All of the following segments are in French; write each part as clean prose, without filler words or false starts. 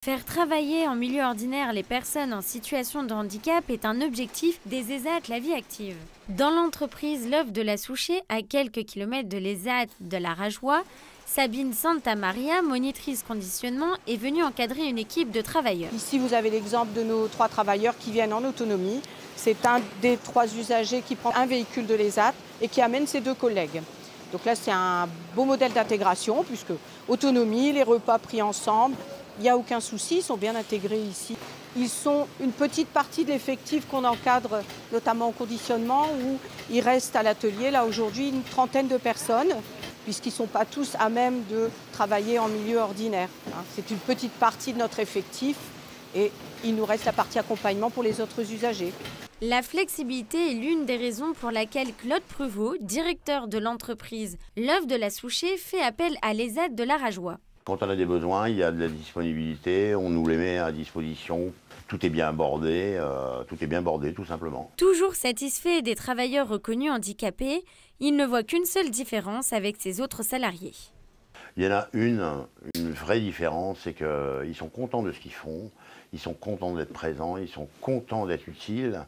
Faire travailler en milieu ordinaire les personnes en situation de handicap est un objectif des ESAT La Vie Active. Dans l'entreprise L'Œuf de la Souchet, à quelques kilomètres de l'ESAT de la Rajoie, Sabine Santamaria, monitrice conditionnement, est venue encadrer une équipe de travailleurs. Ici, vous avez l'exemple de nos 3 travailleurs qui viennent en autonomie. C'est un des 3 usagers qui prend un véhicule de l'ESAT et qui amène ses 2 collègues. Donc là, c'est un beau modèle d'intégration puisque autonomie, les repas pris ensemble, il n'y a aucun souci, ils sont bien intégrés ici. Ils sont une petite partie de l'effectif qu'on encadre, notamment au conditionnement, où il reste à l'atelier, là aujourd'hui, une trentaine de personnes, puisqu'ils ne sont pas tous à même de travailler en milieu ordinaire. C'est une petite partie de notre effectif et il nous reste la partie accompagnement pour les autres usagers. La flexibilité est l'une des raisons pour laquelle Claude Pruvot, directeur de l'entreprise L'Œuf de la Souchet, fait appel à l'ESAT de la Rajoie. Quand on a des besoins, il y a de la disponibilité, on nous les met à disposition. Tout est bien bordé, tout simplement. Toujours satisfait des travailleurs reconnus handicapés, il ne voit qu'une seule différence avec ses autres salariés. Il y en a une vraie différence, c'est qu'ils sont contents de ce qu'ils font, ils sont contents d'être présents, ils sont contents d'être utiles,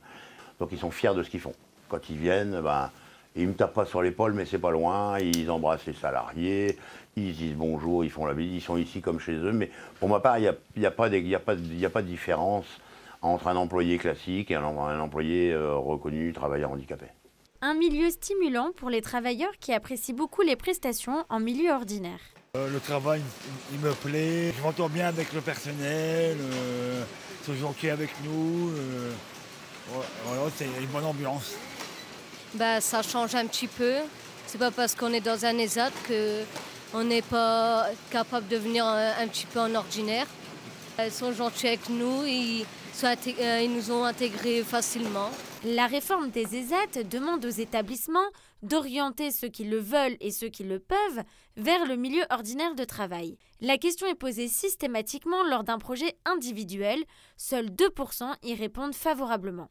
donc ils sont fiers de ce qu'ils font. Quand ils viennent, ils ne me tapent pas sur l'épaule, mais c'est pas loin, ils embrassent les salariés, ils disent bonjour, ils font la bise, ils sont ici comme chez eux. Mais pour ma part, il n'y a pas de différence entre un employé classique et un employé reconnu travailleur handicapé. Un milieu stimulant pour les travailleurs qui apprécient beaucoup les prestations en milieu ordinaire. Le travail, il me plaît, je m'entends bien avec le personnel, ils sont gentils avec nous, voilà, c'est une bonne ambiance. Ça change un petit peu. C'est pas parce qu'on est dans un ESAT qu'on n'est pas capable de venir un petit peu en ordinaire. Ils sont gentils avec nous, ils nous ont intégrés facilement. La réforme des ESAT demande aux établissements d'orienter ceux qui le veulent et ceux qui le peuvent vers le milieu ordinaire de travail. La question est posée systématiquement lors d'un projet individuel. Seuls 2% y répondent favorablement.